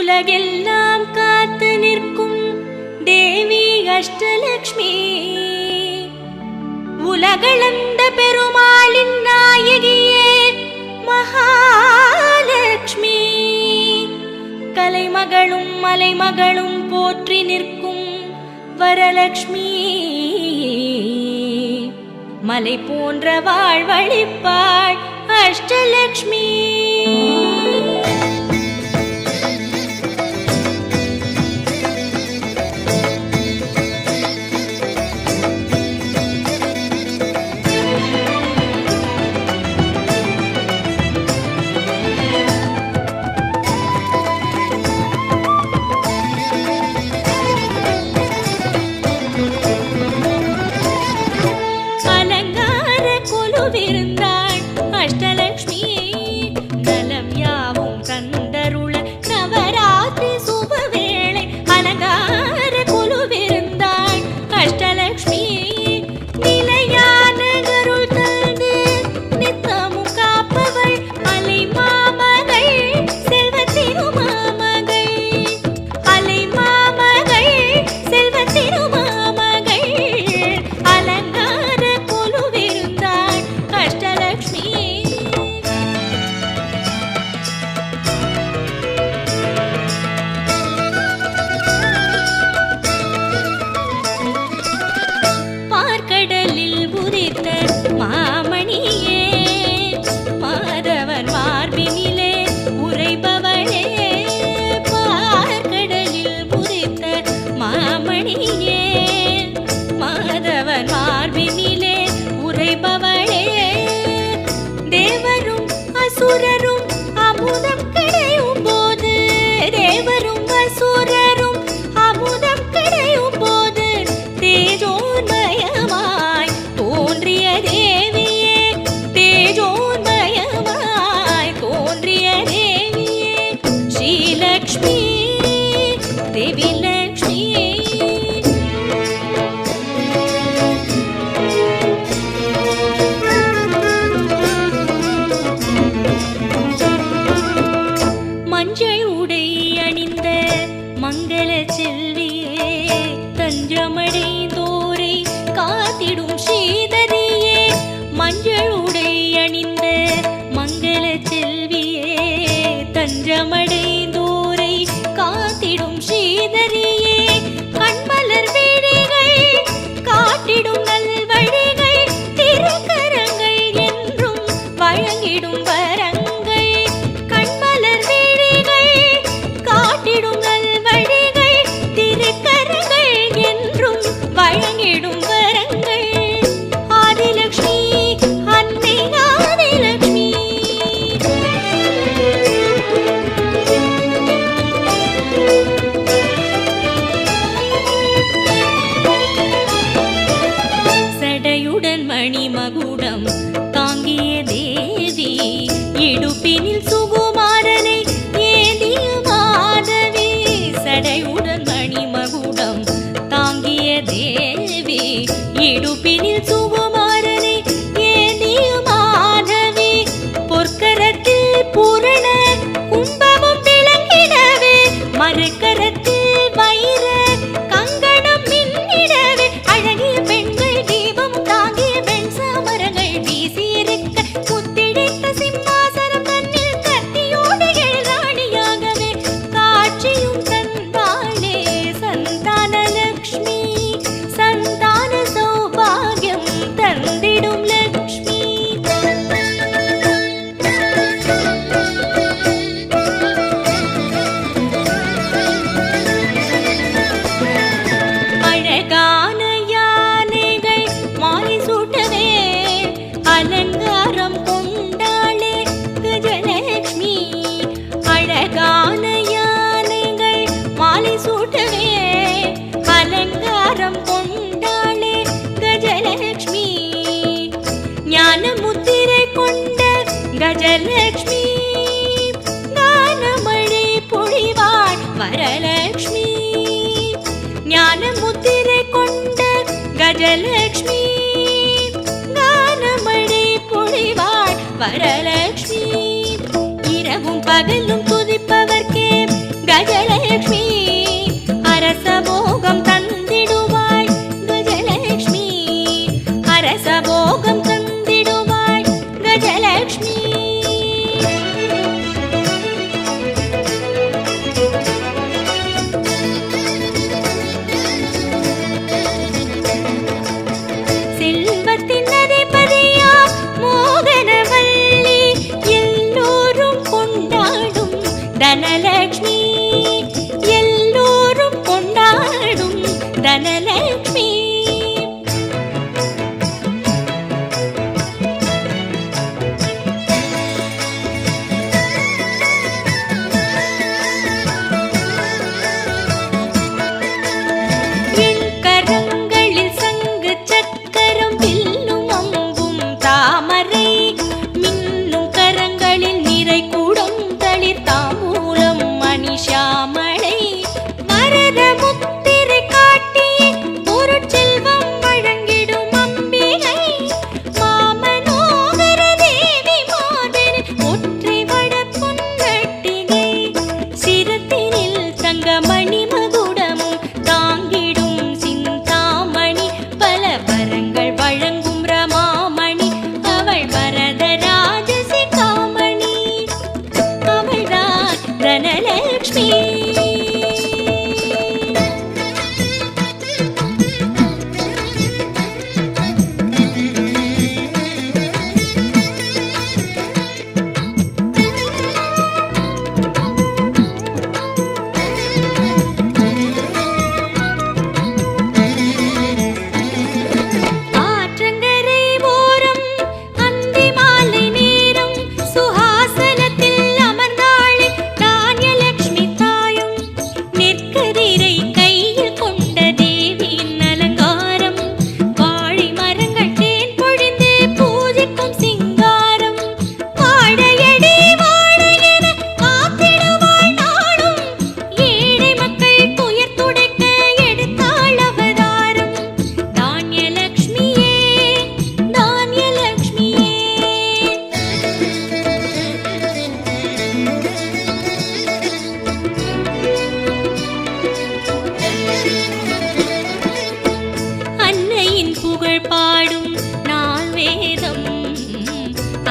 உலகெல்லாம் காத்து நிற்கும் தேவி அஷ்டலக்ஷ்மி, உலகளந்த பெருமாளின் நாயகியே மகாலட்சுமி. கலைமகளும் மலைமகளும் போற்றி நிற்கும் வரலட்சுமி, மலை போன்ற வாழ்வழிப்பாள் அஷ்டலக்ஷ்மி. தஞ்சமடைந்தோரை காத்திடும் ஸ்ரீதரியே, கண்மலர் விழிகள் காட்டிடும் நல்வழிகள், திருக்கரங்கள் என்றும் வழங்கிடும் வரங்கள். கண்மலர் விழிகள் காட்டிடும் நல்வழிகள், திருக்கரங்கள் என்றும் வழங்கிடும் வரங்கள். ஆதிலக்ஷ்மி அன்னை ஆதிலக்ஷ்மி, மணிமகுடம் தாங்கிய தேவி, இடுப்பினில் சுகுமாரனை ஏந்திய மாதவி. சடையுடன் மணிமகுடம் தாங்கிய தேவி, இடுப்பினில் சுகுமாரனை ஏந்திய மாதவி. பொற்கரத்தில் பூரண கும்பமும் விளங்கிடவே, மறுகரத்தில் வைர கங்கணம் மின்னிடவே, அழகிய பெண்கள் தீபம் தாங்கிய சாமரங்கள் வீசியிருக்க, முத்திடைத்த சிம்மாசனம் தன்னில் கத்தியோடு ராணியாகவே காட்சியும் தந்தாளே சந்தான லக்ஷ்மி. சந்தான சௌபாகியம் தந்திடும் லக்ஷ்மி. அழகான யானைகள் மாலை சூட்டவே, அலங்காரம் கொண்டாளே கஜலக்ஷ்மி. அழகான யானைகள் மாலை சூட்டவே, அலங்காரம் கொண்டாளே கஜலக்ஷ்மி. ஞான முத்திரை கொண்ட கஜலக்ஷ்மி, ஞானமழை பொழிவாள் வரலக்ஷ்மி. ஞான முத்திரை கொண்ட கஜலக்ஷ்மி, பொழிவாள் வரலக்ஷ்மி. இரவும் பகலும் துதிப்பவர்க்கே கஜ தனலக்ஷ்மி, எல்லோரும் கொண்டாடும் தனலக்ஷ்மி.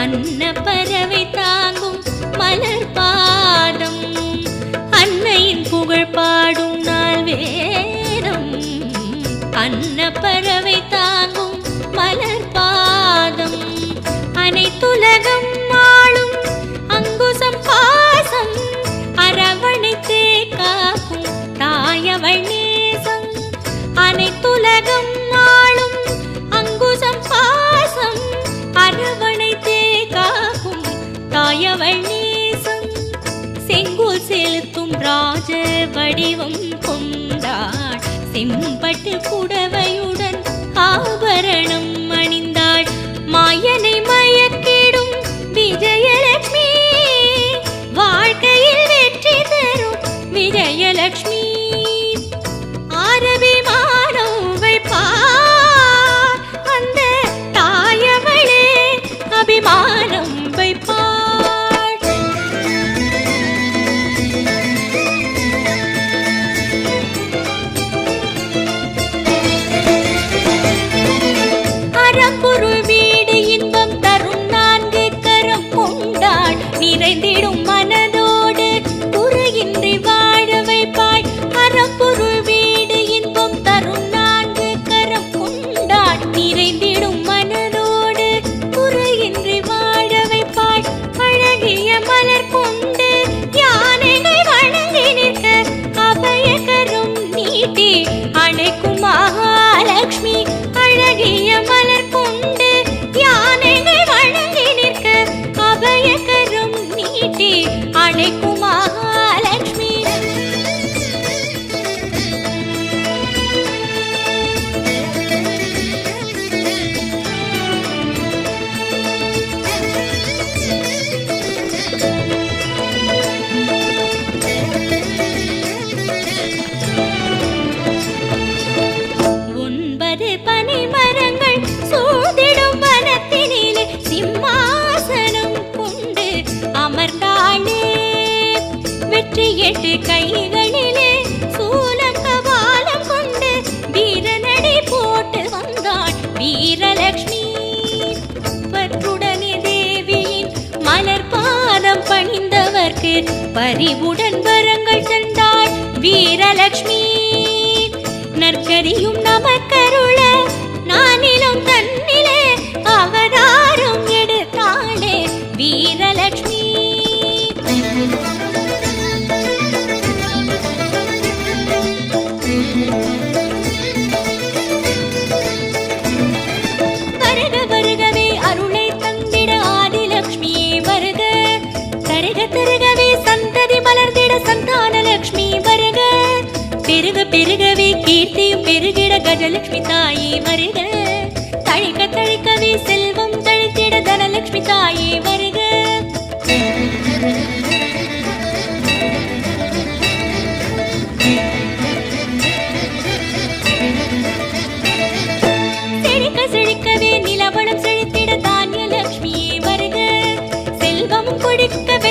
அன்னப்பறவை தாங்கும் மலர் பாதம், அன்னையின் புகழ் பாடும் நாள் வேதம். அன்னப்பறவை தாங்கும் மலர் பாதம், அனைத்துலகம் ஆளும் அங்குசம் பாசம், அரவணைத்தே காக்கும் தாயவள் நேசம். அனைத்துலகம் ஆளும் அங்குசம் பாசம், அரவணைத்தே காக்கும் தாயவள் நேசம். செங்கோல் செலுத்தும் ராஜ வடிவம் கொண்டாள், செம்பட்டு புடவையுடன் ஆபரணம் அணிந்தாள். மாயனை மயக்கிடும் விஜயலட்சுமி, வாழ்க்கையில் வெற்றி தரும் விஜயலட்சுமி. ஆரபிமானம் வைப்பார் அந்த தாயவளே, அபிமானம் வைப்பார். அறம்பொருள் வீடு இன்பம் தரும் நான்கு கரம் கொண்டாள், நிறைந்திடும் மனதோடு குறையின்றி வாழ வைப்பாய். அறம்பொருள் வீடு இன்பம் தரும் நான்கு கரம் கொண்டாள், நிறைந்திடும் மனதோடு குறையின்றி வாழ வைப்பாய். அழகிய மலர் கொண்டு யானைகள் வணங்கி நிற்க அபயகரம் நீட்டி அணைக்கும் மகாலட்சுமி. அழகிய மலர் கொண்டு யானைகள் வணங்கி நிற்க அபயகரம் நீட்டி அணைக்கும் மகாலட்சுமி. ஒன்பது பனை மரங்கள் சூழ்ந்திடும் வனத்தினிலே சிம்மாசனம் கொண்டு அமர்ந்தாளே. வெற்றி 8 கைகளிலே சூலம் கபாலம் கொண்டு வீரநடை போட்டு வந்தாள் வீரலட்சுமி. பற்றுடனே தேவியின் மலர் பாதம் பணிந்தவர்க்கு பரிவுடன் வரங்கள் தந்தாள் வீரலட்சுமி. நற்கரியும் நமக்கருள நானிலும் தன்னிலே அவதாரம் எடுத்தாளே வீரலட்சுமி. வருக வருகவே அருளை தந்திட ஆதிலட்சுமியே வருக, தருக தருகவே சந்ததி மலர்ந்திட சந்தான லட்சுமி வருக, பெருக பெருகவே கீர்த்தியும் பெருகிட கஜலட்சுமி தாயே வருக, தழைக்க தழைக்கவே செல்வம் தழைத்திட தனலட்சுமி தாயே வருக. செழிக்க செழிக்கவே நிலவளம் செழித்திட தானிய லட்சுமியே வருக, செல்வம் கொடிக்கவே